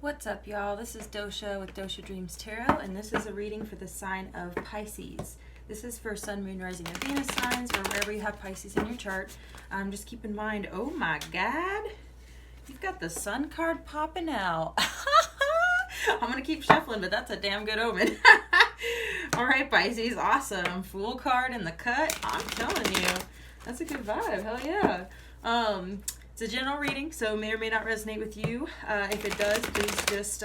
What's up, y'all? This is Dosha with DoshaDreamsTarot, and this is a reading for the sign of Pisces. This is for Sun, Moon, Rising, and Venus signs, or wherever you have Pisces in your chart. Just keep in mind, oh my God, you've got the Sun card popping out. I'm going to keep shuffling, but that's a damn good omen. All right, Pisces, awesome. Fool card in the cut. I'm telling you, that's a good vibe. Hell yeah. It's a general reading, so may or may not resonate with you. If it does, please just,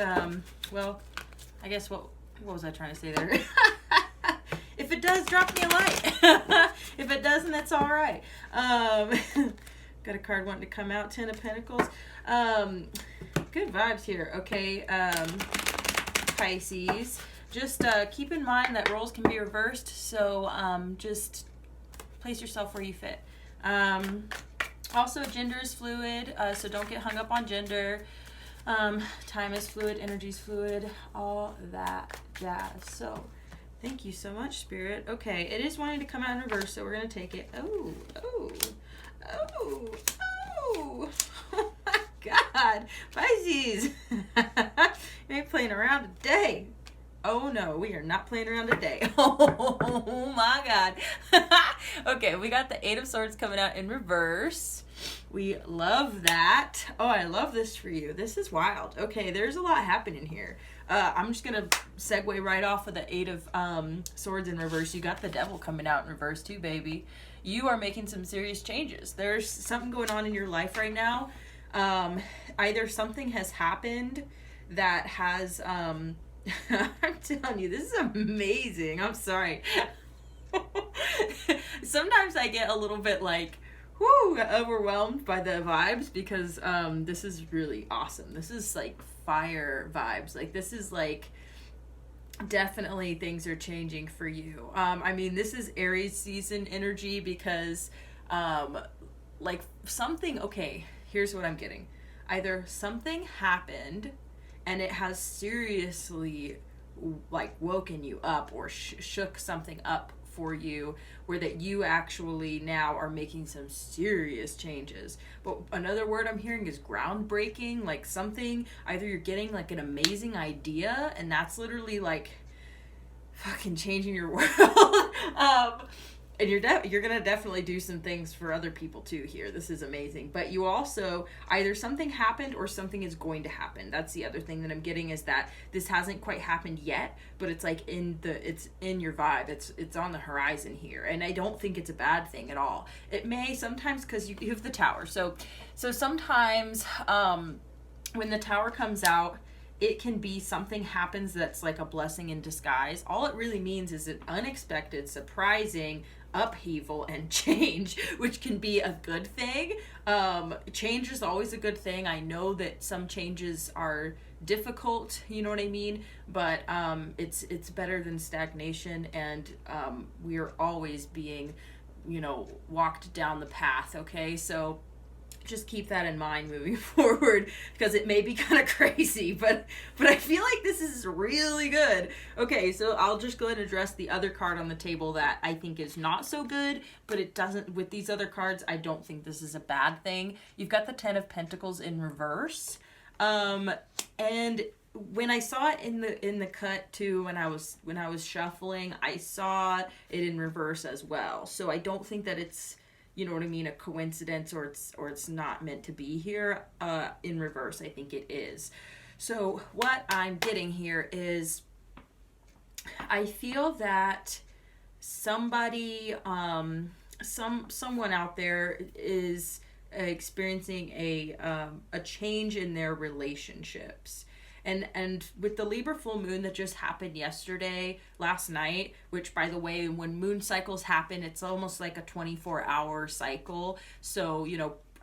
well, I guess what was I trying to say there? If it does, drop me a like. If it doesn't, that's all right. Got a card wanting to come out, Ten of Pentacles. Good vibes here, okay? Pisces. Just keep in mind that roles can be reversed, so just place yourself where you fit. Also, gender is fluid, so don't get hung up on gender. Time is fluid, energy is fluid, all that jazz. So, thank you so much, Spirit. Okay, it is wanting to come out in reverse, so we're going to take it. Oh, oh, oh, oh. Oh my God. Pisces. You ain't playing around today. Oh no, we are not playing around today. Oh my God. Okay, we got the Eight of Swords coming out in reverse. We love that. Oh, I love this for you. This is wild. Okay, there's a lot happening here. I'm just going to segue right off of the Eight of Swords in reverse. You got the Devil coming out in reverse too, baby. You are making some serious changes. There's something going on in your life right now. Either something has happened that has... I'm telling you, this is amazing. I'm sorry. Sometimes I get a little bit like, overwhelmed by the vibes because this is really awesome. This is like fire vibes. Like this is like definitely things are changing for you. I mean, this is Aries season energy because like something, okay, here's what I'm getting. Either something happened and it has seriously like woken you up or shook something up for you where that you actually now are making some serious changes. But another word I'm hearing is groundbreaking, like something, either you're getting like an amazing idea and that's literally like fucking changing your world. And you're going to definitely do some things for other people too here. This is amazing. But you also, either something happened or something is going to happen. That's the other thing that I'm getting is that this hasn't quite happened yet, but it's like it's in your vibe. It's on the horizon here. And I don't think it's a bad thing at all. It may sometimes because you have the Tower. So sometimes when the Tower comes out, it can be something happens that's like a blessing in disguise. All it really means is an unexpected, surprising upheaval and change, which can be a good thing. Change is always a good thing. I know that some changes are difficult, you know what I mean? But it's better than stagnation, and we are always being, walked down the path, okay? So just keep that in mind moving forward because it may be kind of crazy, but I feel like this is really good. Okay, so I'll just go ahead and address the other card on the table that I think is not so good, but it doesn't, with these other cards, I don't think this is a bad thing. You've got the Ten of Pentacles in reverse. And when I saw it in the cut too, when I was shuffling, I saw it in reverse as well. So I don't think that it's, you know what I mean, a coincidence or it's not meant to be here in reverse. I think it is. So what I'm getting here is I feel that somebody, someone out there is experiencing a change in their relationships. And with the Libra full moon that just happened last night, which by the way, when moon cycles happen, it's almost like a 24-hour cycle. So,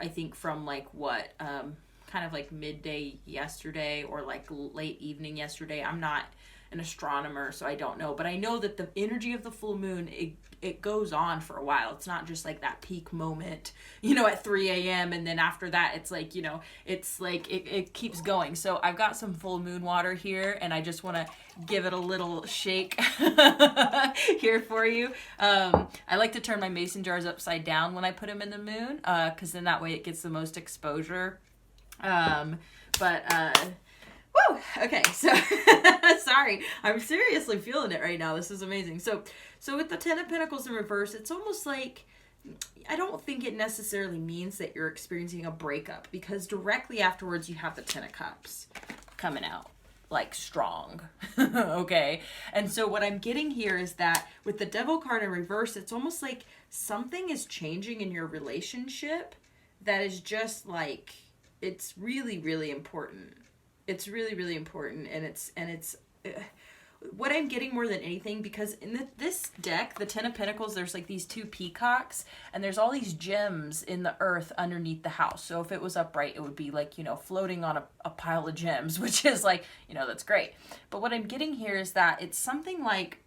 I think from like kind of like midday yesterday or like late evening yesterday. I'm not an astronomer, so I don't know. But I know that the energy of the full moon, it goes on for a while. It's not just like that peak moment, at 3 a.m. and then after that, it's like, it's like it keeps going. So I've got some full moon water here, and I just want to give it a little shake here for you. I like to turn my mason jars upside down when I put them in the moon, because then that way it gets the most exposure. Woo! Okay, so sorry, I'm seriously feeling it right now. This is amazing. So with the Ten of Pentacles in reverse, it's almost like, I don't think it necessarily means that you're experiencing a breakup, because directly afterwards you have the Ten of Cups coming out like strong. Okay, and so what I'm getting here is that with the Devil card in reverse, it's almost like something is changing in your relationship that is just like, it's really, really important. It's really, really important. And it's what I'm getting more than anything, because in this deck, the Ten of Pentacles, there's like these two peacocks, and there's all these gems in the earth underneath the house. So if it was upright, it would be like, you know, floating on a pile of gems, which is like, you know, that's great. But what I'm getting here is that it's something like,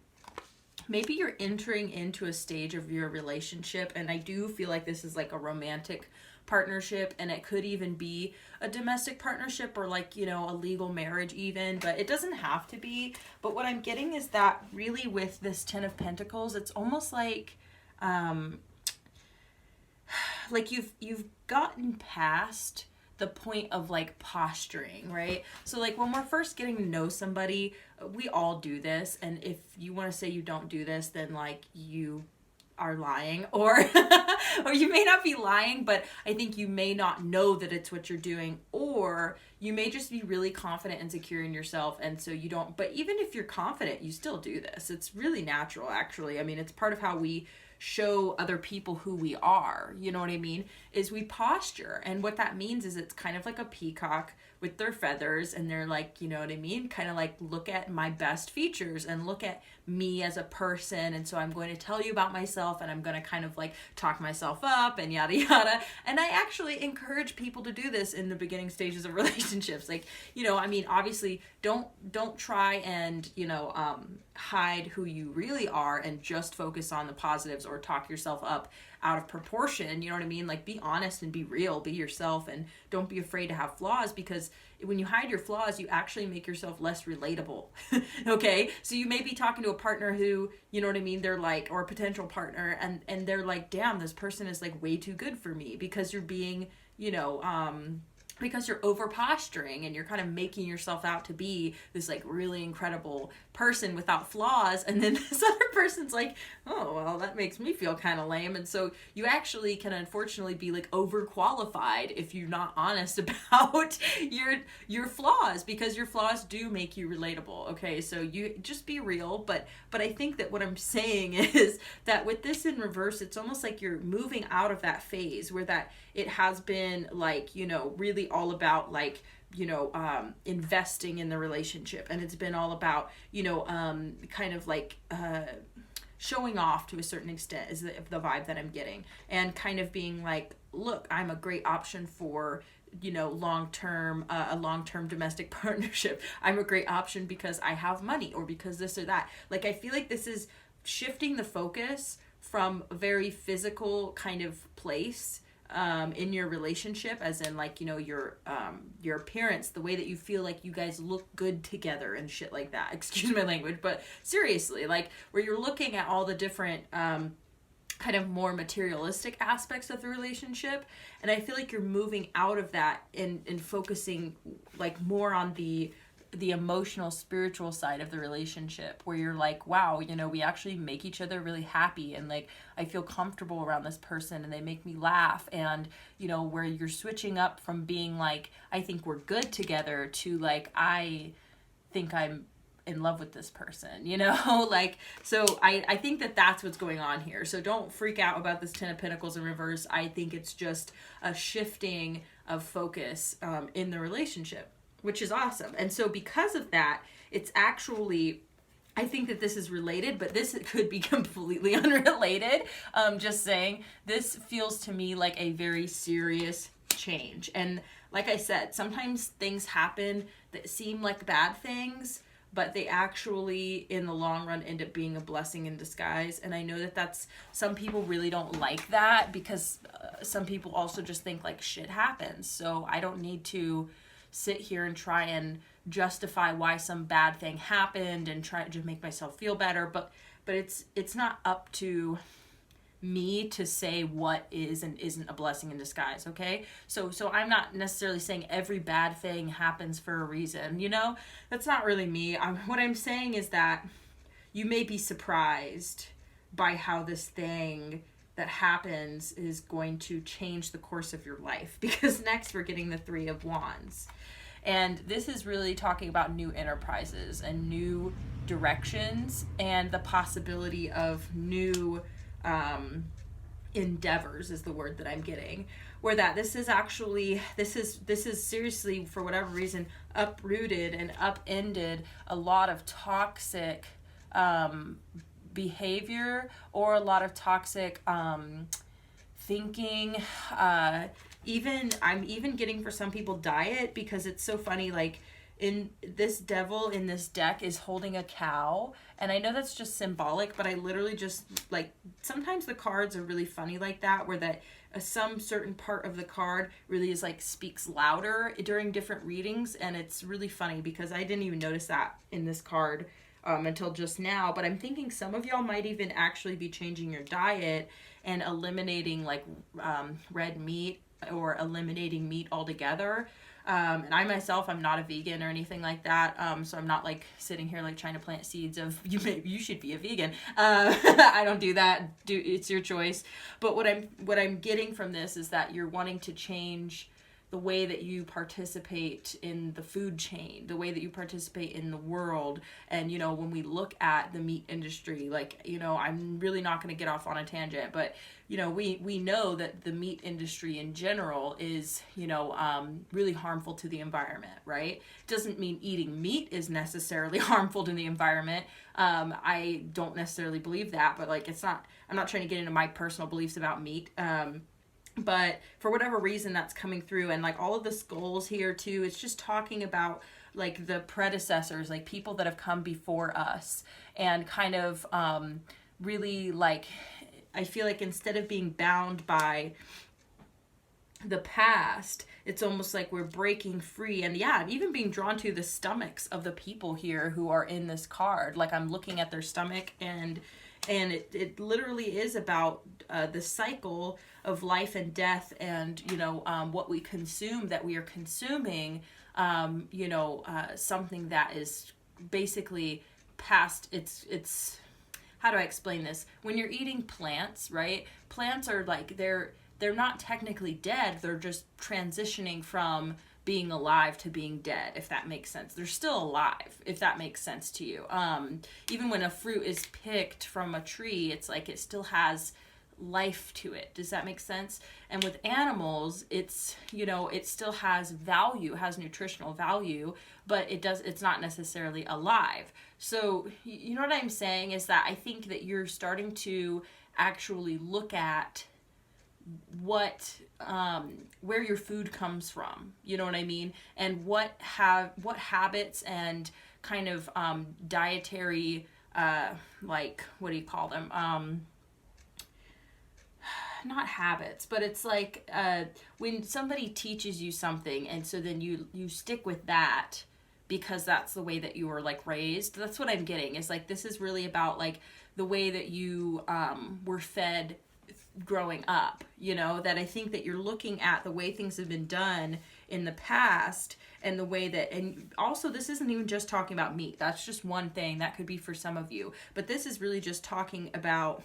maybe you're entering into a stage of your relationship, and I do feel like this is like a romantic partnership, and it could even be a domestic partnership, or like, you know, a legal marriage even, but it doesn't have to be. But what I'm getting is that really with this Ten of Pentacles, it's almost like you've gotten past the point of like posturing, right? So like when we're first getting to know somebody, we all do this, and if you want to say you don't do this, then like you are lying, or or you may not be lying, but I think you may not know that it's what you're doing, or you may just be really confident and secure in yourself, and so you don't. But even if you're confident, you still do this. It's really natural, actually. I mean, it's part of how we show other people who we are, you know what I mean, is we posture. And what that means is it's kind of like a peacock with their feathers, and they're like, you know what I mean, kind of like, look at my best features and look at me as a person, and so I'm going to tell you about myself, and I'm going to kind of like talk myself up and yada yada. And I actually encourage people to do this in the beginning stages of relationships. Like, you know, I mean, obviously don't try and, you know, hide who you really are and just focus on the positives, or talk yourself up out of proportion, you know what I mean? Like, be honest and be real, be yourself, and don't be afraid to have flaws, because when you hide your flaws, you actually make yourself less relatable. Okay, so you may be talking to a partner who, you know what I mean, they're like, or a potential partner, and they're like, damn, this person is like way too good for me, because you're being, you know, because you're over posturing, and you're kind of making yourself out to be this like really incredible person without flaws, and then this other person's like, oh well, that makes me feel kind of lame. And so you actually can unfortunately be like overqualified if you're not honest about your flaws, because your flaws do make you relatable. Okay, so you just be real. But I think that what I'm saying is that with this in reverse, it's almost like you're moving out of that phase where that it has been like, you know, really all about like, you know, investing in the relationship, and it's been all about, you know, kind of like showing off to a certain extent is the vibe that I'm getting, and kind of being like, look, I'm a great option for, you know, a long-term domestic partnership. I'm a great option because I have money, or because this or that. Like, I feel like this is shifting the focus from a very physical kind of place in your relationship, as in like, you know, your appearance, the way that you feel like you guys look good together and shit like that. Excuse my language, but seriously, like, where you're looking at all the different kind of more materialistic aspects of the relationship, and I feel like you're moving out of that and focusing like more on the emotional, spiritual side of the relationship, where you're like, wow, you know, we actually make each other really happy, and like, I feel comfortable around this person, and they make me laugh, and, you know, where you're switching up from being like, I think we're good together, to like, I think I'm in love with this person, you know. Like, so I think that that's what's going on here. So don't freak out about this Ten of Pentacles in reverse. I think it's just a shifting of focus in the relationship, which is awesome. And so because of that, it's actually, I think that this is related, but this could be completely unrelated. Just saying, this feels to me like a very serious change. And like I said, sometimes things happen that seem like bad things, but they actually, in the long run, end up being a blessing in disguise. And I know that that's, some people really don't like that, because some people also just think like shit happens. So I don't need to sit here and try and justify why some bad thing happened and try to make myself feel better, but it's not up to me to say what is and isn't a blessing in disguise, okay? So I'm not necessarily saying every bad thing happens for a reason, you know? That's not really me. What I'm saying is that you may be surprised by how this thing that happens is going to change the course of your life, because next we're getting the Three of Wands. And this is really talking about new enterprises and new directions and the possibility of new endeavors is the word that I'm getting. Where that this is seriously, for whatever reason, uprooted and upended a lot of toxic behavior, or a lot of toxic thinking. I'm even getting for some people diet, because it's so funny, like in this devil in this deck is holding a cow, and I know that's just symbolic, but I literally just, like, sometimes the cards are really funny like that, where that some certain part of the card really is like speaks louder during different readings, and it's really funny because I didn't even notice that in this card until just now. But I'm thinking some of y'all might even actually be changing your diet and eliminating like red meat, or eliminating meat altogether. And I myself, I'm not a vegan or anything like that. So I'm not like sitting here like trying to plant seeds of you should be a vegan. I don't do that. It's your choice. But what I'm getting from this is that you're wanting to change the way that you participate in the food chain, the way that you participate in the world. And, you know, when we look at the meat industry, like, you know, I'm really not going to get off on a tangent, but, you know, we know that the meat industry in general is, you know, really harmful to the environment, right? Doesn't mean eating meat is necessarily harmful to the environment. I don't necessarily believe that, but like, I'm not trying to get into my personal beliefs about meat. But for whatever reason that's coming through, and like all of the skulls here too, it's just talking about like the predecessors, like people that have come before us, and kind of really, like, I feel like instead of being bound by the past, it's almost like we're breaking free. And yeah, I'm even being drawn to the stomachs of the people here who are in this card. Like, I'm looking at their stomach, and it literally is about the cycle of life and death, and, you know, what we consume, that we are consuming, you know, something that is basically past it's how do I explain this? When you're eating plants, right? Plants are like, they're not technically dead, they're just transitioning from being alive to being dead, if that makes sense. They're still alive, if that makes sense to you. Even when a fruit is picked from a tree, it's like it still has life to it. Does that make sense? And with animals, it's, you know, it still has value, has nutritional value, but it's not necessarily alive. So, you know what I'm saying is that I think that you're starting to actually look at what where your food comes from, you know what I mean, and what habits and kind of dietary like, what do you call them, not habits, but it's like when somebody teaches you something, and so then you stick with that because that's the way that you were like raised. That's what I'm getting, is like, this is really about like the way that you were fed growing up, you know, that I think that you're looking at the way things have been done in the past, and the way that, and also this isn't even just talking about meat, that's just one thing that could be for some of you, but this is really just talking about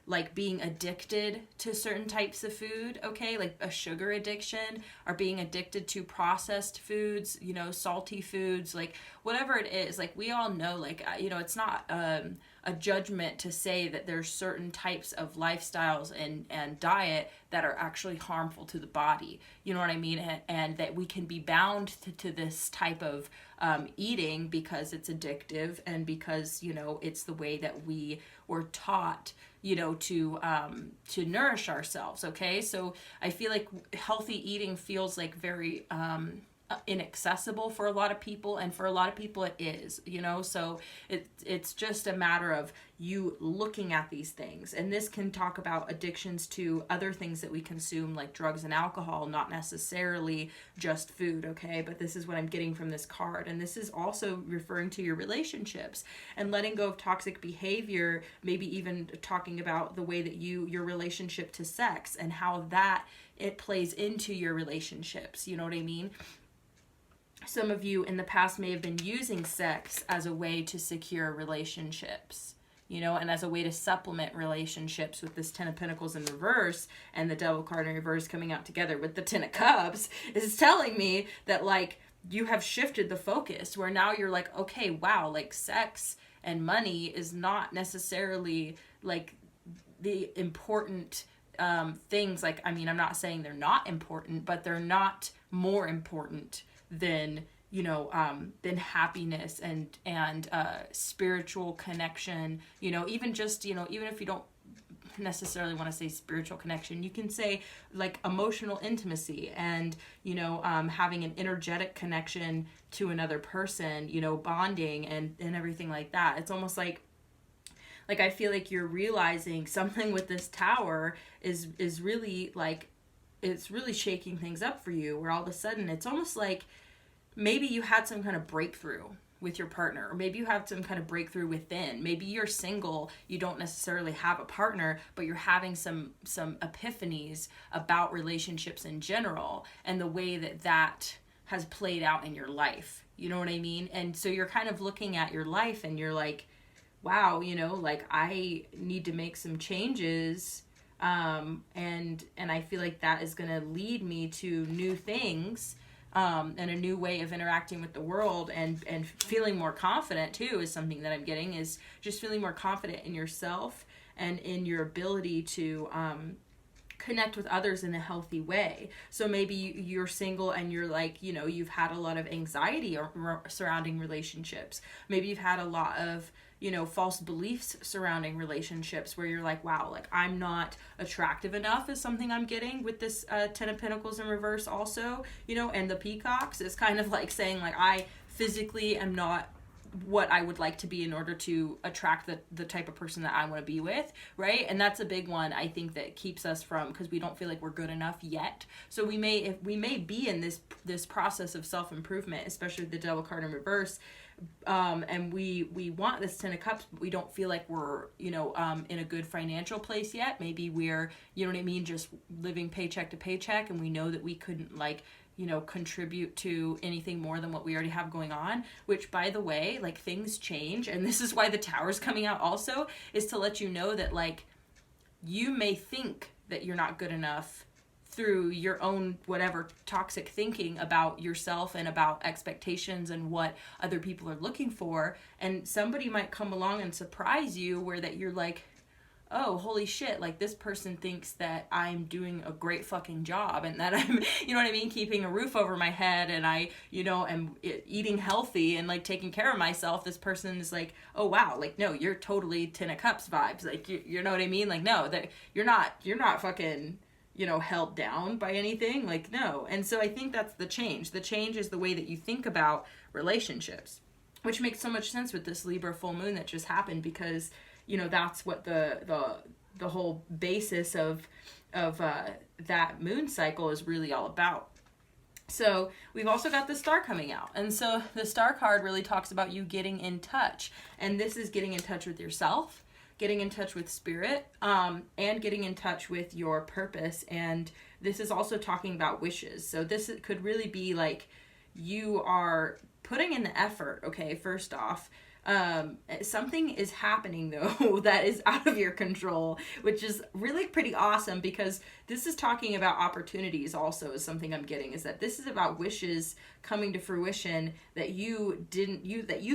like being addicted to certain types of food, okay, like a sugar addiction, or being addicted to processed foods, you know, salty foods, like whatever it is. Like, we all know, like, you know, it's not a judgment to say that there's certain types of lifestyles and diet that are actually harmful to the body, you know what I mean, and that we can be bound to this type of eating because it's addictive, and because, you know, it's the way that we were taught, you know, to nourish ourselves, okay? So I feel like healthy eating feels like very inaccessible for a lot of people, and for a lot of people it is, you know. So it's just a matter of you looking at these things, and this can talk about addictions to other things that we consume, like drugs and alcohol, not necessarily just food, okay? But this is what I'm getting from this card, and this is also referring to your relationships and letting go of toxic behavior, maybe even talking about the way that your relationship to sex and how that it plays into your relationships, you know what I mean? Some of you in the past may have been using sex as a way to secure relationships, you know, and as a way to supplement relationships with this Ten of Pentacles in reverse and the Devil card in reverse coming out together with the Ten of Cups is telling me that, like, you have shifted the focus where now you're like, okay, wow, like sex and money is not necessarily like the important things. Like, I mean, I'm not saying they're not important, but they're not more important than, you know, than happiness and spiritual connection, you know, even just, you know, even if you don't necessarily want to say spiritual connection, you can say like emotional intimacy and, you know, having an energetic connection to another person, you know, bonding and everything like that. It's almost like I feel like you're realizing something with this Tower is really like, it's really shaking things up for you, where all of a sudden it's almost like maybe you had some kind of breakthrough with your partner, or maybe you have some kind of breakthrough within. Maybe you're single, you don't necessarily have a partner, but you're having some epiphanies about relationships in general and the way that has played out in your life. You know what I mean? And so you're kind of looking at your life and you're like, wow, you know, like I need to make some changes. And I feel like that is going to lead me to new things, and a new way of interacting with the world, and feeling more confident too is something that I'm getting, is just feeling more confident in yourself and in your ability to, connect with others in a healthy way. So maybe you're single and you're like, you know, you've had a lot of anxiety surrounding relationships. Maybe you've had a lot of, you know, false beliefs surrounding relationships where you're like, wow, like I'm not attractive enough is something I'm getting with this Ten of Pentacles in reverse also, you know, and the peacocks is kind of like saying like I physically am not what I would like to be in order to attract the type of person that I want to be with, right? And that's a big one, I think, that keeps us from, because we don't feel like we're good enough yet. So we may be in this process of self-improvement, especially the Devil card in reverse, and we want this Ten of Cups, but we don't feel like we're, you know, in a good financial place yet. Maybe we're, you know what I mean, just living paycheck to paycheck, and we know that we couldn't, like, you know, contribute to anything more than what we already have going on, which, by the way, like, things change, and this is why the Tower's coming out also, is to let you know that, like, you may think that you're not good enough through your own whatever toxic thinking about yourself and about expectations and what other people are looking for, and somebody might come along and surprise you where that you're like, oh, holy shit, like this person thinks that I'm doing a great fucking job and that I'm, you know what I mean, keeping a roof over my head and I, you know, am eating healthy and like taking care of myself. This person is like, oh wow, like no, you're totally Ten of Cups vibes. Like, you know what I mean? Like, no, that you're not fucking, you know, held down by anything. Like, no. And so I think that's the change. The change is the way that you think about relationships, which makes so much sense with this Libra full moon that just happened, because, you know, that's what the whole basis of that moon cycle is really all about. So we've also got the Star coming out. And so the Star card really talks about you getting in touch. And this is getting in touch with yourself, getting in touch with spirit, and getting in touch with your purpose. And this is also talking about wishes. So this could really be like you are putting in the effort, okay, first off. Something is happening though that is out of your control, which is really pretty awesome, because this is talking about opportunities also, is something I'm getting, is that this is about wishes coming to fruition that you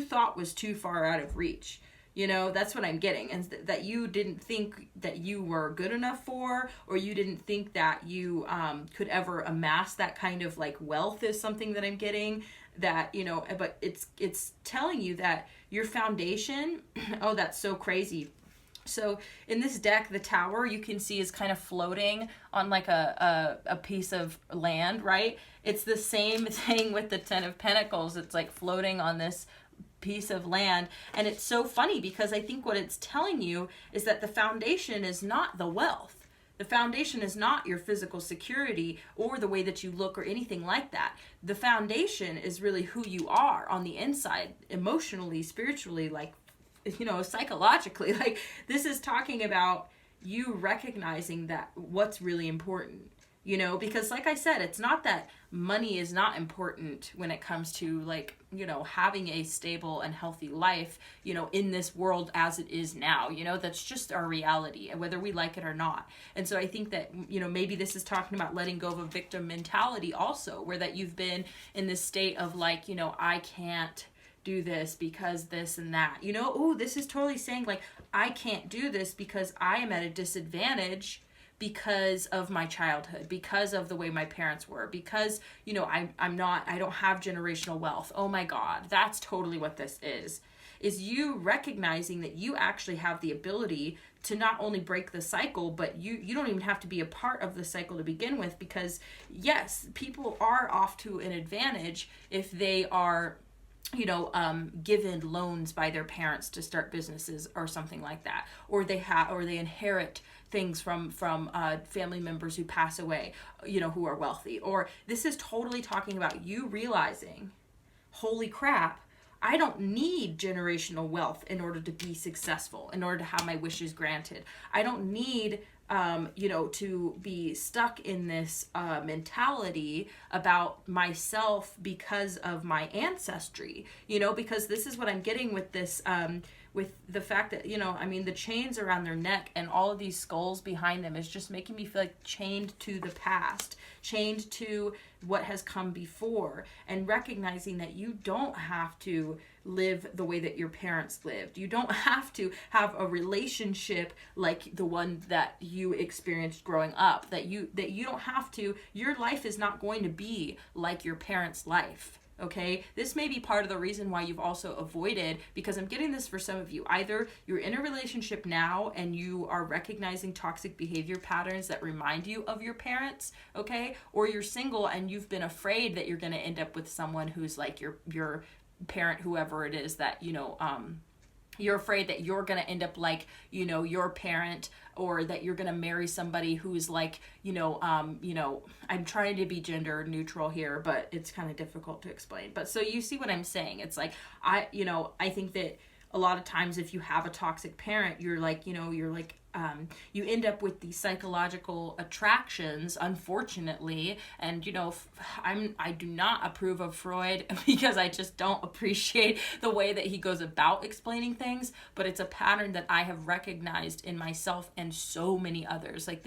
thought was too far out of reach. You know, that's what I'm getting, and that you didn't think that you were good enough for, or you didn't think that you could ever amass that kind of like wealth, is something that I'm getting. That, you know, but it's telling you that your foundation, oh, that's so crazy. So in this deck, the Tower, you can see, is kind of floating on like a piece of land, right? It's the same thing with the Ten of Pentacles. It's like floating on this piece of land. And it's so funny because I think what it's telling you is that the foundation is not the wealth. The foundation is not your physical security or the way that you look or anything like that. The foundation is really who you are on the inside, emotionally, spiritually, like, you know, psychologically. Like, this is talking about you recognizing that what's really important, you know, because like I said, it's not that money is not important when it comes to, like, you know, having a stable and healthy life, you know, in this world as it is now. You know, that's just our reality, whether we like it or not. And so I think that, you know, maybe this is talking about letting go of a victim mentality also, where that you've been in this state of like, you know, I can't do this because this and that, you know. Oh, this is totally saying like, I can't do this because I am at a disadvantage because of my childhood, because of the way my parents were, because, you know, I don't have generational wealth. Oh my God, that's totally what this is you recognizing that you actually have the ability to not only break the cycle, but you don't even have to be a part of the cycle to begin with, because yes, people are off to an advantage if they are, you know, given loans by their parents to start businesses or something like that, or they inherit things from family members who pass away, you know, who are wealthy. Or this is totally talking about you realizing, holy crap, I don't need generational wealth in order to be successful, in order to have my wishes granted. I don't need you know, to be stuck in this mentality about myself because of my ancestry, you know, because this is what I'm getting with this, with the fact that, you know, I mean, the chains around their neck and all of these skulls behind them is just making me feel like chained to the past, chained to what has come before, and recognizing that you don't have to live the way that your parents lived. You don't have to have a relationship like the one that you experienced growing up, that you don't have to, your life is not going to be like your parents' life. Okay, this may be part of the reason why you've also avoided, because I'm getting this for some of you. Either you're in a relationship now and you are recognizing toxic behavior patterns that remind you of your parents, okay? Or you're single and you've been afraid that you're going to end up with someone who's like your parent, whoever it is that, you know, you're afraid that you're going to end up like, you know, your parent, or that you're going to marry somebody who's like, you know, I'm trying to be gender neutral here, but it's kind of difficult to explain. But so you see what I'm saying? It's like, I think that a lot of times if you have a toxic parent, you're like, you know, you end up with these psychological attractions, unfortunately. And, you know, I do not approve of Freud because I just don't appreciate the way that he goes about explaining things, but it's a pattern that I have recognized in myself and so many others. Like,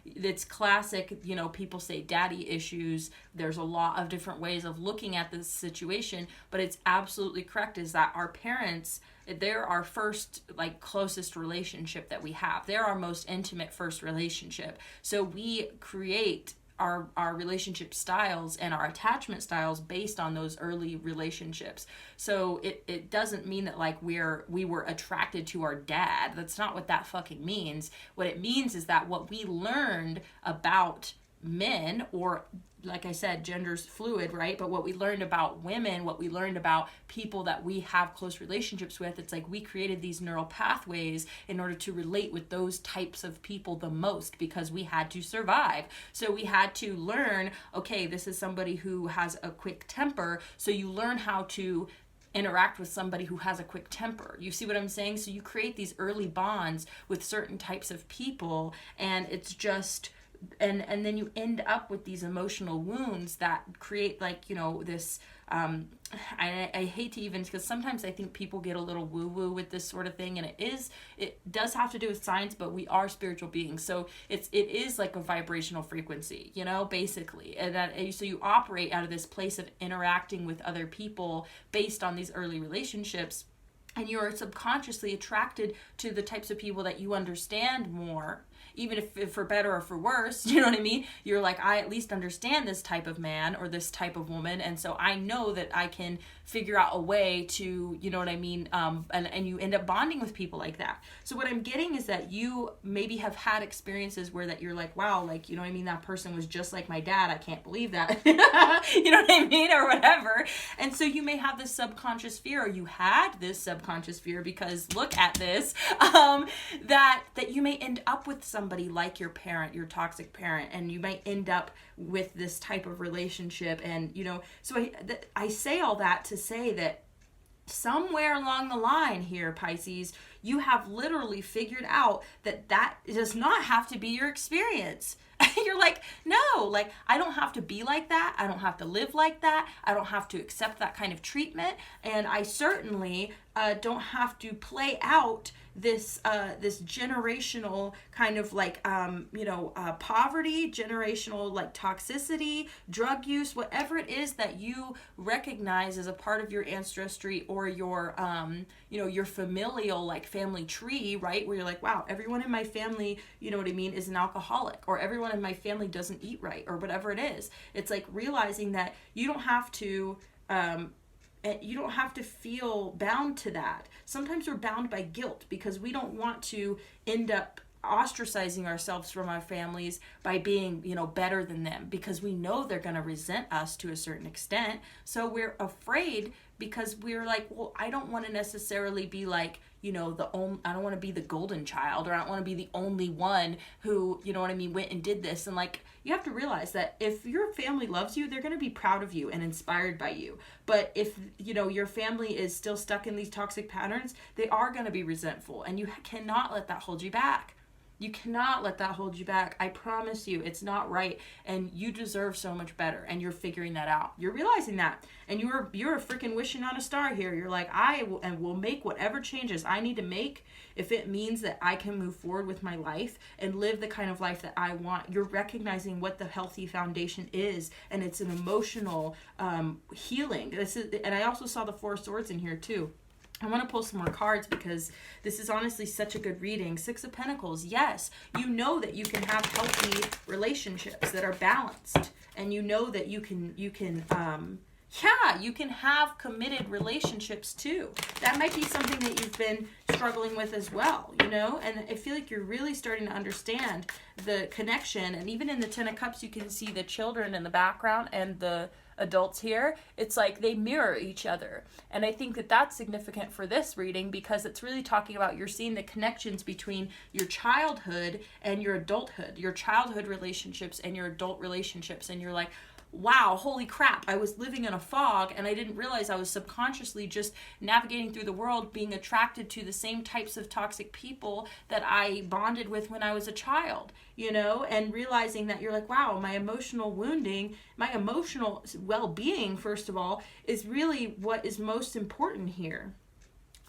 it's classic, you know, people say daddy issues. There's a lot of different ways of looking at this situation, but it's absolutely correct, is that our parents, they're our first, like, closest relationship that we have. They're our most intimate first relationship. So we create our relationship styles and our attachment styles based on those early relationships. So it doesn't mean that like we were attracted to our dad. That's not what that fucking means. What it means is that what we learned about men, or like I said, gender's fluid, right? But what we learned about women, what we learned about people that we have close relationships with, it's like we created these neural pathways in order to relate with those types of people the most, because we had to survive. So we had to learn, okay, this is somebody who has a quick temper. So you learn how to interact with somebody who has a quick temper. You see what I'm saying? So you create these early bonds with certain types of people, and it's just, and then you end up with these emotional wounds that create, like, you know, this I hate to even, because sometimes I think people get a little woo woo with this sort of thing, and it does have to do with science, but we are spiritual beings, so it is like a vibrational frequency, you know, basically, and so you operate out of this place of interacting with other people based on these early relationships. And you're subconsciously attracted to the types of people that you understand more, even if for better or for worse, you know what I mean? You're like, I at least understand this type of man or this type of woman, and so I know that I can figure out a way to, you know what I mean? And you end up bonding with people like that. So what I'm getting is that you maybe have had experiences where that you're like, wow, like, you know what I mean? That person was just like my dad. I can't believe that. You know what I mean? Or whatever. And so you may have this subconscious fear, or you had this subconscious fear, because look at this, that you may end up with somebody like your parent, your toxic parent, and you might end up with this type of relationship. And, you know, so I say all that to say that somewhere along the line here, Pisces, you have literally figured out that does not have to be your experience. You're like, no, like, I don't have to be like that. I don't have to live like that. I don't have to accept that kind of treatment. And I certainly don't have to play out this generational kind of like, poverty, generational like toxicity, drug use, whatever it is that you recognize as a part of your ancestry or your, your familial, like family tree, right? Where you're like, wow, everyone in my family, you know what I mean, is an alcoholic, or everyone in my family doesn't eat right, or whatever it is. It's like realizing that you don't have to feel bound to that. Sometimes we're bound by guilt because we don't want to end up ostracizing ourselves from our families by being, better than them, because we know they're going to resent us to a certain extent. So we're afraid because we're like, well, I don't want to necessarily be like, I don't want to be the golden child, or I don't want to be the only one who, you know what I mean, went and did this. And like, you have to realize that if your family loves you, they're going to be proud of you and inspired by you. But if, your family is still stuck in these toxic patterns, they are going to be resentful, and you cannot let that hold you back. You cannot let that hold you back. I promise you, it's not right, and you deserve so much better, and you're figuring that out. You're realizing that, and you're freaking wishing on a star here. You're like, I will make whatever changes I need to make if it means that I can move forward with my life and live the kind of life that I want. You're recognizing what the healthy foundation is, and it's an emotional healing. And I also saw the Four of Swords in here too. I want to pull some more cards because this is honestly such a good reading. Six of Pentacles. Yes, you know that you can have healthy relationships that are balanced, and you know that you can have committed relationships too. That might be something that you've been struggling with as well, and I feel like you're really starting to understand the connection. And even in the Ten of Cups, you can see the children in the background and the adults here. It's like they mirror each other, and I think that that's significant for this reading, because it's really talking about, you're seeing the connections between your childhood and your adulthood, your childhood relationships and your adult relationships, and you're like, wow, holy crap, I was living in a fog, and I didn't realize I was subconsciously just navigating through the world being attracted to the same types of toxic people that I bonded with when I was a child, and realizing that you're like, wow, my emotional wounding, my emotional well-being, first of all, is really what is most important here.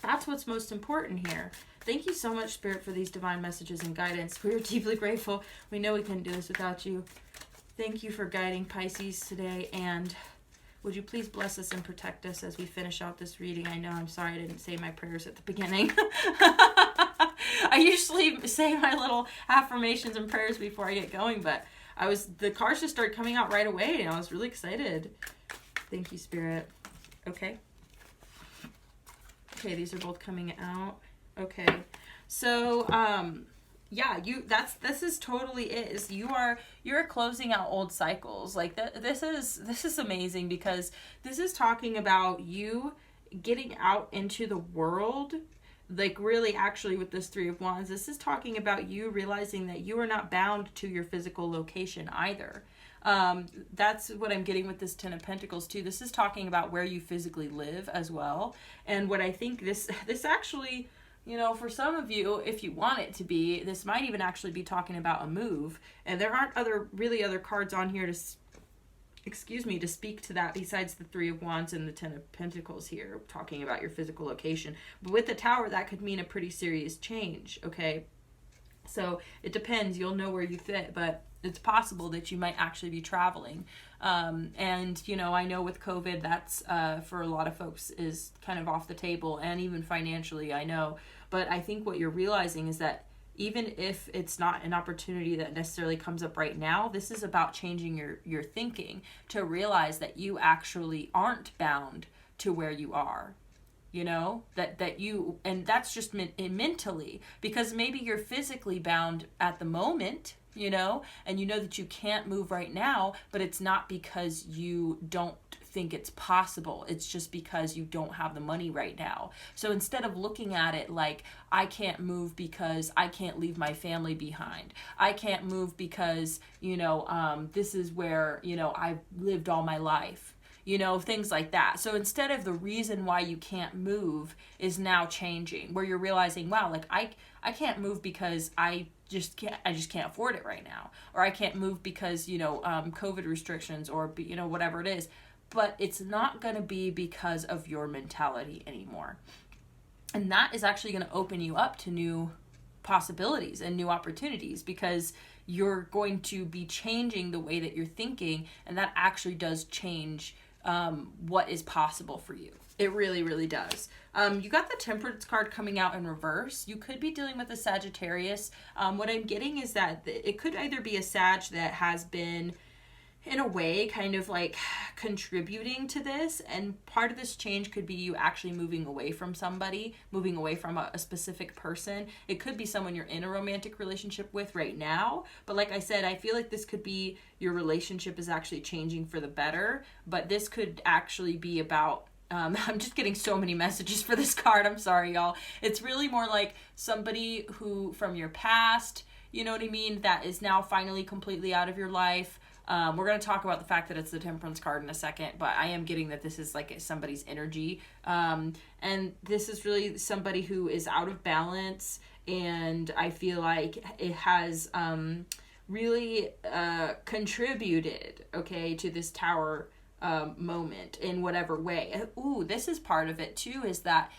That's what's most important here. Thank you so much, Spirit, for these divine messages and guidance. We are deeply grateful. We know we couldn't do this without you. Thank you for guiding Pisces today, and would you please bless us and protect us as we finish out this reading? I know, I'm sorry I didn't say my prayers at the beginning. I usually say my little affirmations and prayers before I get going, but the cards just started coming out right away, and I was really excited. Thank you, Spirit. Okay, these are both coming out. Okay, so, this is totally it. You're closing out old cycles. Like this is amazing, because this is talking about you getting out into the world. Like, really, actually, with this Three of Wands, this is talking about you realizing that you are not bound to your physical location either. That's what I'm getting with this Ten of Pentacles too. This is talking about where you physically live as well. And what I think this actually, for some of you, if you want it to be, this might even actually be talking about a move. And there aren't other cards on here to speak to that besides the Three of Wands and the Ten of Pentacles here, talking about your physical location. But with the Tower, that could mean a pretty serious change, okay? So it depends. You'll know where you fit, but it's possible that you might actually be traveling. And, I know with COVID, that's for a lot of folks is kind of off the table, and even financially, I know. But I think what you're realizing is that even if it's not an opportunity that necessarily comes up right now, this is about changing your thinking to realize that you actually aren't bound to where you are. You know, that you, and that's just mentally, because maybe you're physically bound at the moment, you know, and you know that you can't move right now, but it's not because you don't think it's possible. It's just because you don't have the money right now. So instead of looking at it like, I can't move because I can't leave my family behind, I can't move because, you know, this is where, you know, I've lived all my life, you know, things like that. So instead of the reason why you can't move is now changing, where you're realizing, wow, like I can't move because I just can't afford it right now, or I can't move because, you know, COVID restrictions, or, you know, whatever it is. But it's not going to be because of your mentality anymore. And that is actually going to open you up to new possibilities and new opportunities, because you're going to be changing the way that you're thinking, and that actually does change what is possible for you. It really, really does. You got the Temperance card coming out in reverse. You could be dealing with a Sagittarius. What I'm getting is that it could either be a Sag that has been, in a way, kind of like contributing to this, and part of this change could be you actually moving away from somebody, moving away from a specific person. It could be someone you're in a romantic relationship with right now, but like I said, I feel like this could be your relationship is actually changing for the better, but this could actually be about I'm just getting so many messages for this card. I'm sorry, y'all. It's really more like somebody who from your past, you know what I mean, that is now finally completely out of your life. We're going to talk about the fact that it's the Temperance card in a second, but I am getting that this is like somebody's energy. And this is really somebody who is out of balance, and I feel like it has really contributed, okay, to this Tower moment in whatever way. Ooh, this is part of it too, is that,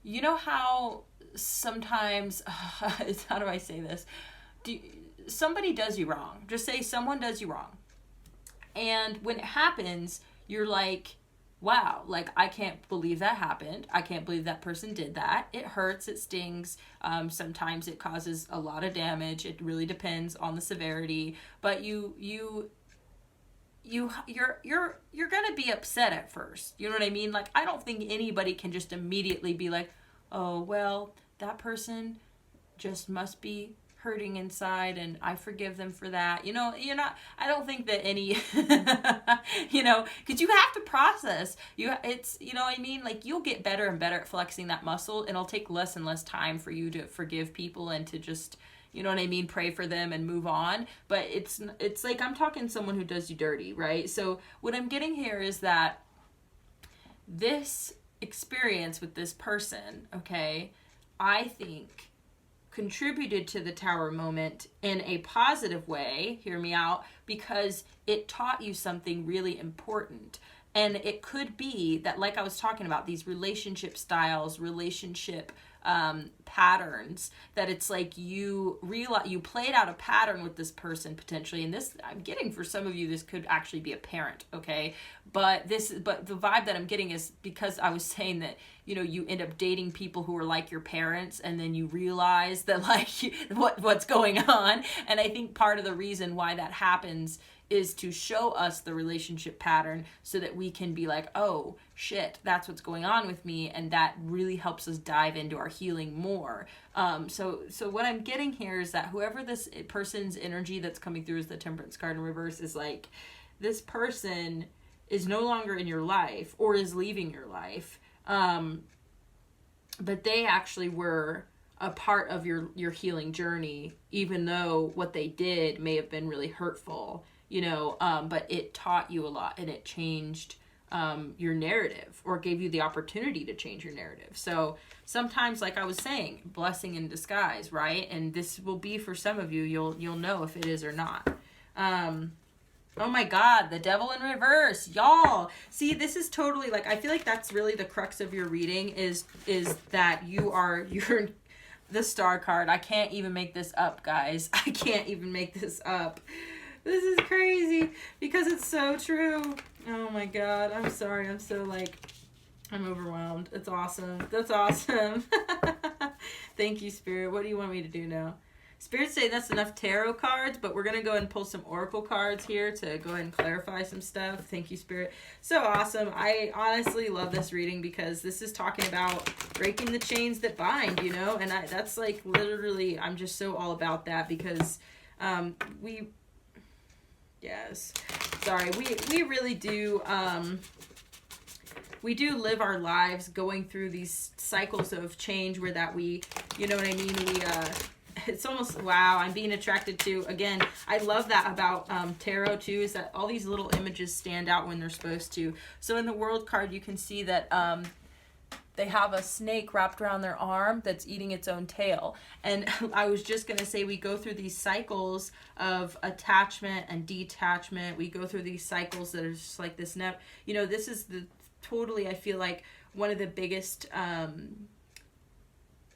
you know how sometimes, how do I say this? Somebody does you wrong. Just say someone does you wrong. And when it happens, you're like, wow, like, I can't believe that happened. I can't believe that person did that. It hurts, it stings. Sometimes it causes a lot of damage. It really depends on the severity. But you're gonna be upset at first. You know what I mean? Like, I don't think anybody can just immediately be like, oh, well, that person just must be hurting inside and I forgive them for that. You know, I don't think that any, you know, because you have to process. It's, you know what I mean? Like, you'll get better and better at flexing that muscle, and it'll take less and less time for you to forgive people and to just, you know what I mean, pray for them and move on. But it's like, I'm talking someone who does you dirty, right? So what I'm getting here is that this experience with this person, okay, I think contributed to the Tower moment in a positive way, hear me out, because it taught you something really important. And it could be that, like I was talking about, these relationship styles, relationship patterns, that it's like you played out a pattern with this person potentially, and this, I'm getting for some of you, this could actually be a parent, okay? But the vibe that I'm getting is because I was saying that, you know, you end up dating people who are like your parents, and then you realize that, like, what's going on. And I think part of the reason why that happens is to show us the relationship pattern so that we can be like, oh shit, that's what's going on with me, and that really helps us dive into our healing more. So what I'm getting here is that whoever this person's energy that's coming through as the Temperance card in reverse is like, this person is no longer in your life or is leaving your life, but they actually were a part of your healing journey, even though what they did may have been really hurtful, you know, but it taught you a lot, and it changed your narrative, or gave you the opportunity to change your narrative. So sometimes, like I was saying, blessing in disguise, right? And this will be for some of you, you'll know if it is or not. Oh my God, the Devil in reverse, y'all. See, this is totally, like, I feel like that's really the crux of your reading is that you're the Star card. I can't even make this up, guys. I can't even make this up. This is crazy because it's so true. Oh my God. I'm sorry. I'm so, like, I'm overwhelmed. It's awesome. That's awesome. Thank you, Spirit. What do you want me to do now? Spirit's saying that's enough tarot cards, but we're going to go ahead and pull some oracle cards here to go ahead and clarify some stuff. Thank you, Spirit. So awesome. I honestly love this reading because this is talking about breaking the chains that bind, you know? And that's like literally, I'm just so all about that because we really do, we do live our lives going through these cycles of change where that we, you know what I mean? It's almost, wow, I'm being attracted to, again, I love that about tarot too, is that all these little images stand out when they're supposed to. So in the world card, you can see that they have a snake wrapped around their arm that's eating its own tail. And I was just going to say, we go through these cycles of attachment and detachment. We go through these cycles that are just like this, you know, this is totally, I feel like, one of the biggest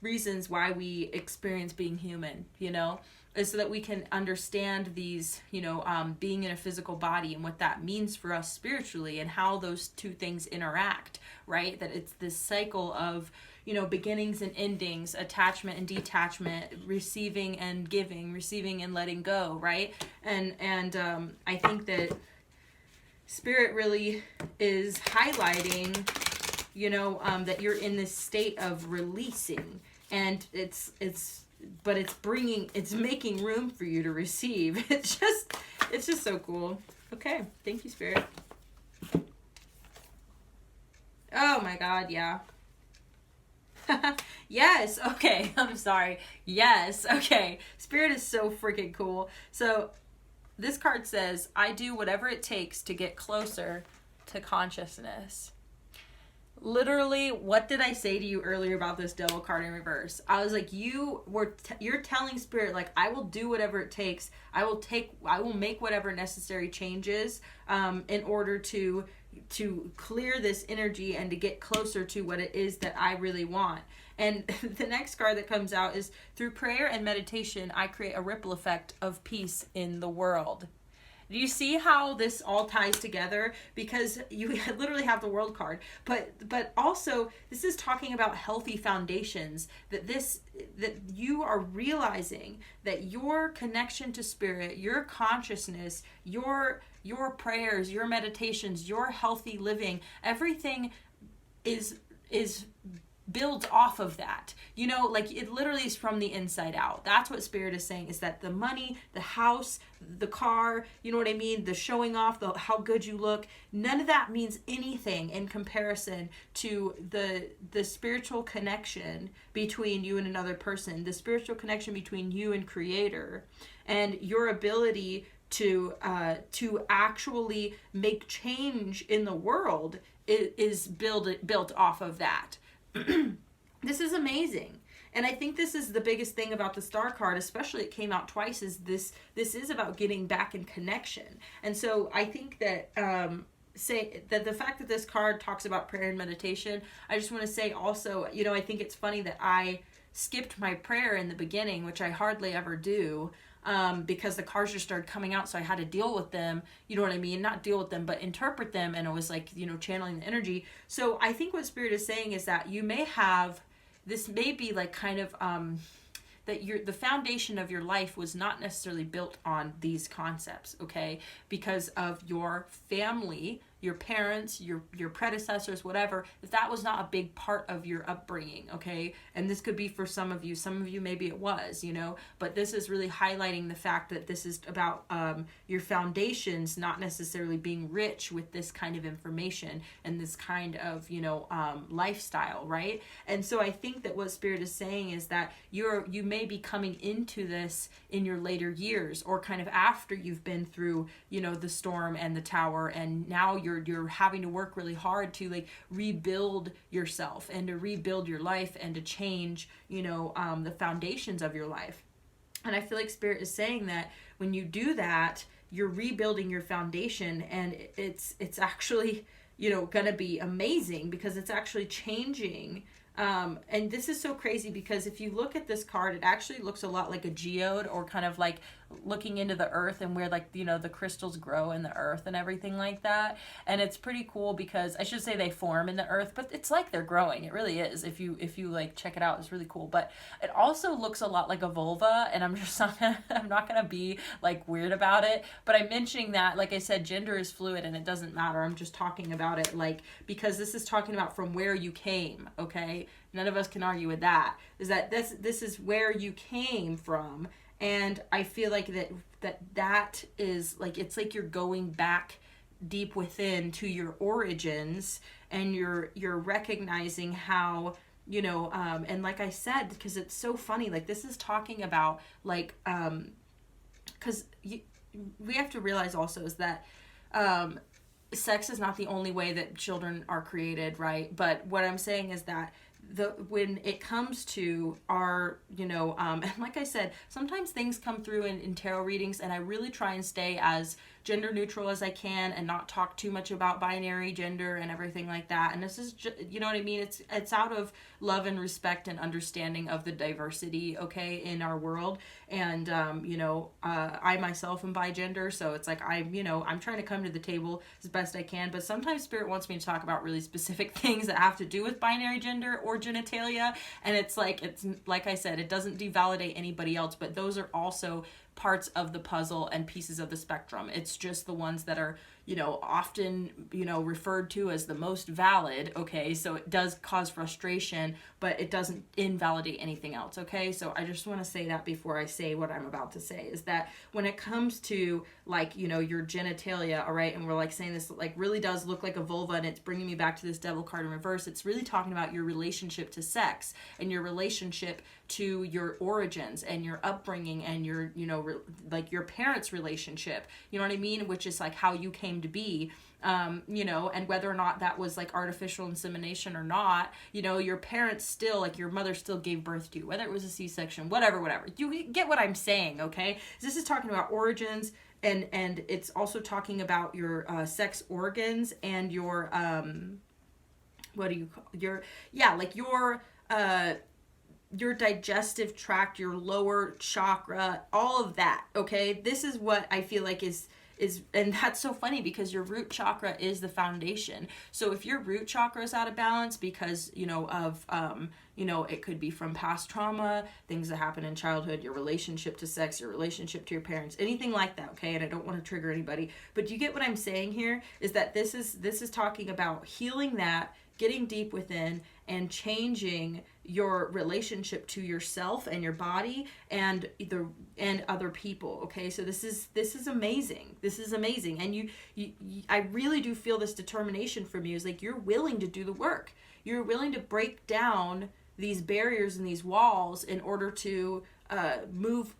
reasons why we experience being human, you know, is so that we can understand these, you know, being in a physical body and what that means for us spiritually and how those two things interact, right? That it's this cycle of, you know, beginnings and endings, attachment and detachment, receiving and giving, receiving and letting go, right? And I think that Spirit really is highlighting, you know, that you're in this state of releasing, and it's making room for you to receive. It's just so cool. Okay, thank you, Spirit. Oh my God, yeah. Yes, okay, I'm sorry. Yes, okay. Spirit is so freaking cool. So this card says, I do whatever it takes to get closer to consciousness. Literally, what did I say to you earlier about this Devil card in reverse? I was like, you're telling Spirit, like, I will do whatever it takes. I will make whatever necessary changes in order to clear this energy and to get closer to what it is that I really want. And the next card that comes out is, through prayer and meditation, I create a ripple effect of peace in the world. Do you see how this all ties together? Because you literally have the World card, but also this is talking about healthy foundations, that you are realizing that your connection to Spirit, your consciousness, your prayers, your meditations, your healthy living, everything is builds off of that. You know, like, it literally is from the inside out. That's what Spirit is saying, is that the money, the house, the car, you know what I mean, the showing off, how good you look, none of that means anything in comparison to the spiritual connection between you and another person, the spiritual connection between you and Creator, and your ability to actually make change in the world is built off of that. This is amazing. And I think this is the biggest thing about the Star card, especially it came out twice, is this is about getting back in connection. And so I think that say that the fact that this card talks about prayer and meditation, I just want to say also, you know, I think it's funny that I skipped my prayer in the beginning, which I hardly ever do. Because the cards just started coming out, so I had to deal with them, you know what I mean? Not deal with them, but interpret them, and it was like, you know, channeling the energy. So I think what Spirit is saying is that you may have, this may be like kind of, that the foundation of your life was not necessarily built on these concepts, okay? Because of your family, your parents, your predecessors, whatever, if that was not a big part of your upbringing, okay? And this could be for some of you maybe it was, you know, but this is really highlighting the fact that this is about your foundations not necessarily being rich with this kind of information and this kind of, you know, lifestyle, right? And so I think that what Spirit is saying is that you may be coming into this in your later years, or kind of after you've been through, you know, the storm and the tower, and now you're having to work really hard to like rebuild yourself and to rebuild your life and to change, you know, the foundations of your life. And I feel like Spirit is saying that when you do that, you're rebuilding your foundation, and it's actually, you know, gonna be amazing because it's actually changing. And this is so crazy because if you look at this card, it actually looks a lot like a geode, or kind of like looking into the earth and where like, you know, the crystals grow in the earth and everything like that. And it's pretty cool because I should say they form in the earth, but it's like they're growing. It really is. If you like check it out, it's really cool. But it also looks a lot like a vulva, and I'm just not gonna, I'm not gonna be like weird about it. But I'm mentioning that, like I said, gender is fluid and it doesn't matter. I'm just talking about it like, because this is talking about from where you came, okay? None of us can argue with that. Is that this is where you came from. And I feel like that is like, it's like you're going back deep within to your origins, and you're recognizing how, you know, and like I said, because it's so funny, like this is talking about like, because we have to realize also is that sex is not the only way that children are created, right? But what I'm saying is that when it comes to our, you know, and like I said, sometimes things come through in tarot readings, and I really try and stay as gender neutral as I can and not talk too much about binary gender and everything like that. And this is just, you know what I mean? It's out of love and respect and understanding of the diversity, okay, in our world. And, you know, I myself am bigender, so it's like you know, I'm trying to come to the table as best I can, but sometimes Spirit wants me to talk about really specific things that have to do with binary gender or genitalia, and it's like I said, it doesn't devalidate anybody else, but those are also parts of the puzzle and pieces of the spectrum. It's just the ones that are, you know, often, you know, referred to as the most valid, okay? So it does cause frustration, but it doesn't invalidate anything else, okay? So I just want to say that before I say what I'm about to say, is that when it comes to, like, you know, your genitalia, all right, and we're like saying this like really does look like a vulva, and it's bringing me back to this devil card in reverse. It's really talking about your relationship to sex and your relationship to your origins and your upbringing and your, you know, like your parents' relationship, you know what I mean? Which is like how you came to be, you know, and whether or not that was like artificial insemination or not, you know, your parents still, like your mother still gave birth to you, whether it was a C-section, whatever. You get what I'm saying, okay? This is talking about origins, and it's also talking about your sex organs and your, what do you call your digestive tract, your lower chakra, all of that, okay? This is what I feel like is, and that's so funny because your root chakra is the foundation. So if your root chakra is out of balance because, you know, of, you know, it could be from past trauma, things that happen in childhood, your relationship to sex, your relationship to your parents, anything like that, okay? And I don't want to trigger anybody, but you get what I'm saying here, is that this is talking about healing that, getting deep within, and changing your relationship to yourself and your body and other people, okay? So this is amazing. This is amazing. And you I really do feel this determination from you. Is like you're willing to do the work. You're willing to break down these barriers and these walls in order to move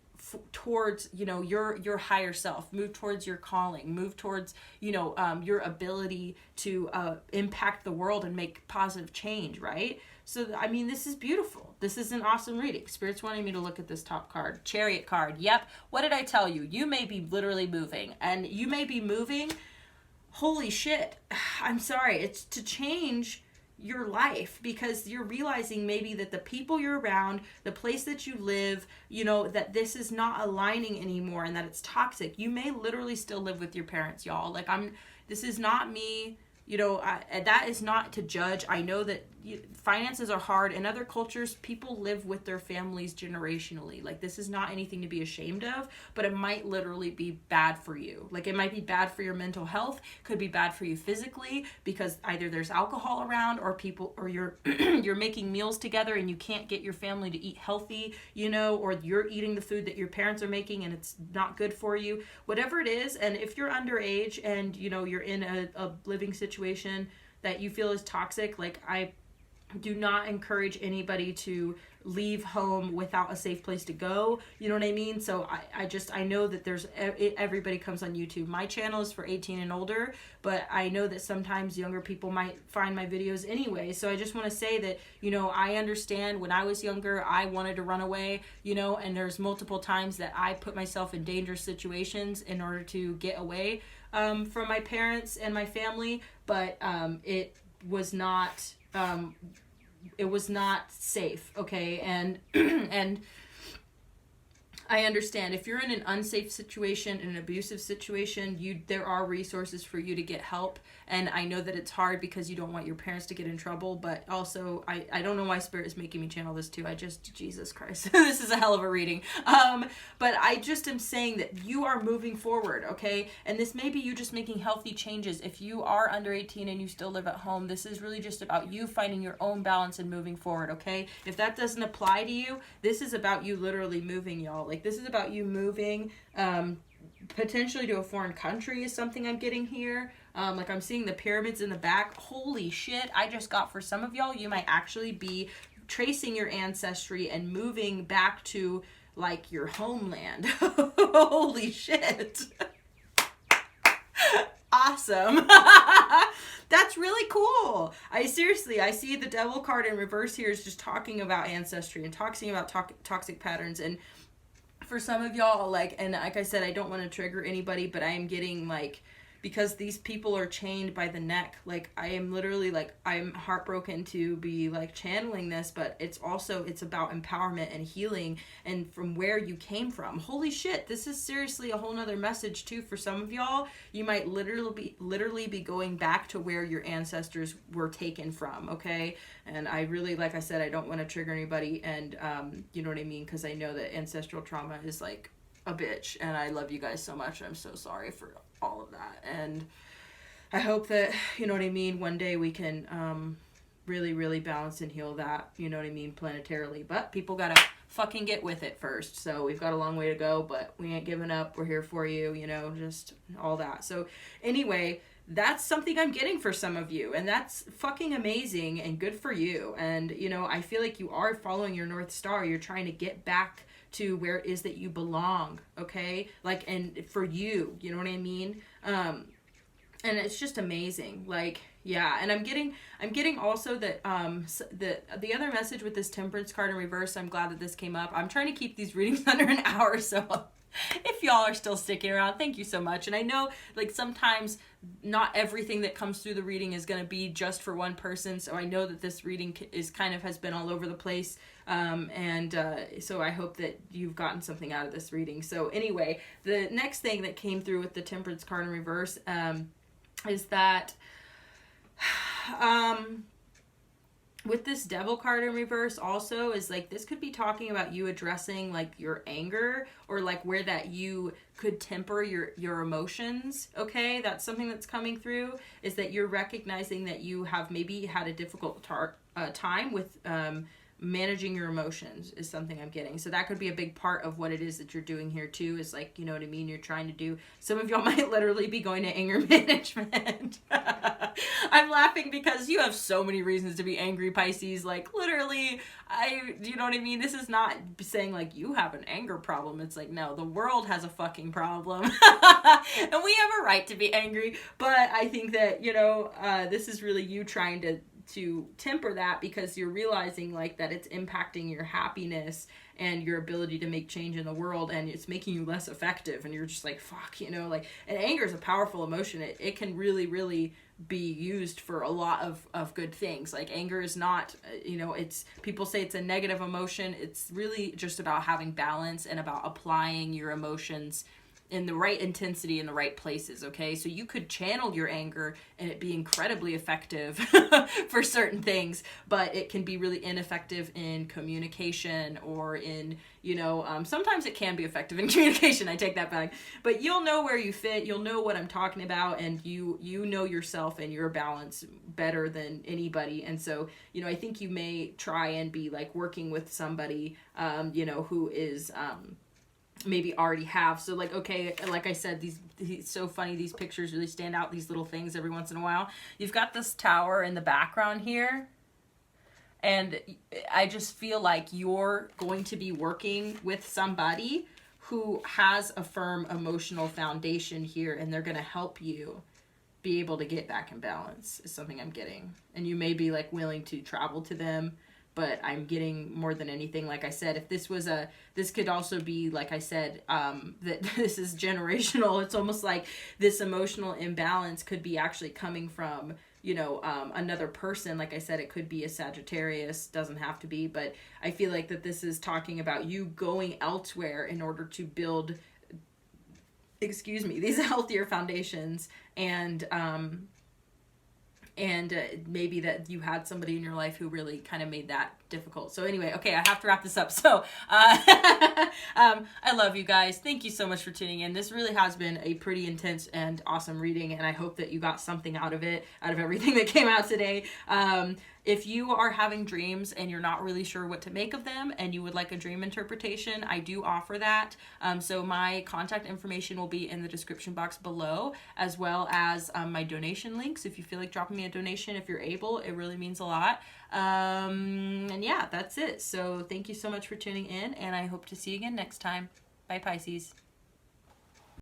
towards, you know, your higher self, move towards your calling, move towards, you know, your ability to impact the world and make positive change, right? So, I mean, this is beautiful. This is an awesome reading. Spirit's wanting me to look at this top card, Chariot card. Yep. What did I tell you? You may be literally moving, and you may be moving. Holy shit. I'm sorry. It's to change your life, because you're realizing maybe that the people you're around, the place that you live, you know, that this is not aligning anymore and that it's toxic. You may literally still live with your parents, y'all. Like, this is not me, you know, that is not to judge. I know that finances are hard. In other cultures, people live with their families generationally. Like, this is not anything to be ashamed of, but it might literally be bad for you. Like, it might be bad for your mental health, could be bad for you physically, because either there's alcohol around, or people, or you're you're making meals together and you can't get your family to eat healthy, you know, or you're eating the food that your parents are making and it's not good for you. Whatever it is, and if you're underage and, you know, you're in a living situation that you feel is toxic, like, I do not encourage anybody to leave home without a safe place to go. You know what I mean? So I know that there's, everybody comes on YouTube. My channel is for 18 and older, but I know that sometimes younger people might find my videos anyway. So I just want to say that, you know, I understand when I was younger, I wanted to run away, you know, and there's multiple times that I put myself in dangerous situations in order to get away from my parents and my family, but it was not safe, okay? And and I understand if you're in an unsafe situation, an abusive situation, there are resources for you to get help. And I know that it's hard because you don't want your parents to get in trouble, but also I don't know why Spirit is making me channel this too. Jesus Christ, this is a hell of a reading. But I just am saying that you are moving forward, okay? And this may be you just making healthy changes. If you are under 18 and you still live at home, this is really just about you finding your own balance and moving forward, okay? If that doesn't apply to you, this is about you literally moving, y'all. Like, this is about you moving, potentially to a foreign country is something I'm getting here. Like, I'm seeing the pyramids in the back. Holy shit, I just got, for some of y'all, you might actually be tracing your ancestry and moving back to, like, your homeland. Holy shit. Awesome. That's really cool. I see the Devil card in reverse here is just talking about ancestry and talking about toxic patterns. And for some of y'all, like I said, I don't want to trigger anybody, but I am getting, like, because these people are chained by the neck, like, I am literally, like, I'm heartbroken to be, like, channeling this, but it's about empowerment and healing and from where you came from. Holy shit, this is seriously a whole nother message too for some of y'all. You might literally be going back to where your ancestors were taken from, okay? And I really, like I said, I don't want to trigger anybody, and you know what I mean, because I know that ancestral trauma is, like, a bitch, and I love you guys so much. I'm so sorry for all of that, and I hope that, you know what I mean, one day we can really balance and heal that, you know what I mean, planetarily. But people gotta fucking get with it first. So we've got a long way to go, but we ain't giving up. We're here for you, you know, just all that. So anyway, that's something I'm getting for some of you, and that's fucking amazing and good for you. And, you know, I feel like you are following your North Star. You're trying to get back to where it is that you belong, okay? Like, and for you, you know what I mean? And it's just amazing. Like, yeah, and I'm getting also that the other message with this Temperance card in reverse, I'm glad that this came up. I'm trying to keep these readings under an hour, so if y'all are still sticking around, thank you so much. And I know, like, sometimes not everything that comes through the reading is going to be just for one person, so I know that this reading has been all over the place, so I hope that you've gotten something out of this reading. So anyway, the next thing that came through with the Temperance card in reverse is that with this Devil card in reverse also is, like, this could be talking about you addressing, like, your anger, or, like, where that you could temper your emotions, okay? That's something that's coming through, is that you're recognizing that you have maybe had a difficult time with managing your emotions is something I'm getting. So that could be a big part of what it is that you're doing here too, is, like, you know what I mean, you're trying to do, some of y'all might literally be going to anger management. I'm laughing because you have so many reasons to be angry, Pisces. Like, literally, you know what I mean? This is not saying, like, you have an anger problem. It's like, no, the world has a fucking problem. And we have a right to be angry. But I think that, you know, this is really you trying to temper that, because you're realizing, like, that it's impacting your happiness and your ability to make change in the world, and it's making you less effective, and you're just like, fuck, you know, like, and anger is a powerful emotion. It can really be used for a lot of good things. Like, anger is not, you know, it's, people say it's a negative emotion. It's really just about having balance and about applying your emotions in the right intensity in the right places, okay? So you could channel your anger and it be incredibly effective for certain things, but it can be really ineffective in communication, or in, you know, sometimes it can be effective in communication, I take that back, but you'll know where you fit, you'll know what I'm talking about, and you know yourself and your balance better than anybody. And so, you know, I think you may try and be, like, working with somebody, you know, who is, maybe already have. So, like, okay, like I said, these so funny, these pictures really stand out, these little things every once in a while. You've got this tower in the background here, and I just feel like you're going to be working with somebody who has a firm emotional foundation here, and they're going to help you be able to get back in balance, is something I'm getting. And you may be, like, willing to travel to them, but I'm getting, more than anything, like I said, if this could also be, like I said, that this is generational. It's almost like this emotional imbalance could be actually coming from you know, another person. Like I said, it could be a Sagittarius, doesn't have to be, but I feel like that this is talking about you going elsewhere in order to build, excuse me, these healthier foundations. And maybe that you had somebody in your life who really kind of made that difficult. So anyway, okay, I have to wrap this up. So I love you guys. Thank you so much for tuning in. This really has been a pretty intense and awesome reading, and I hope that you got something out of it, out of everything that came out today. If you are having dreams and you're not really sure what to make of them and you would like a dream interpretation, I do offer that. So my contact information will be in the description box below, as well as my donation links. If you feel like dropping me a donation, if you're able, it really means a lot. And yeah, that's it. So thank you so much for tuning in, and I hope to see you again next time. Bye, Pisces.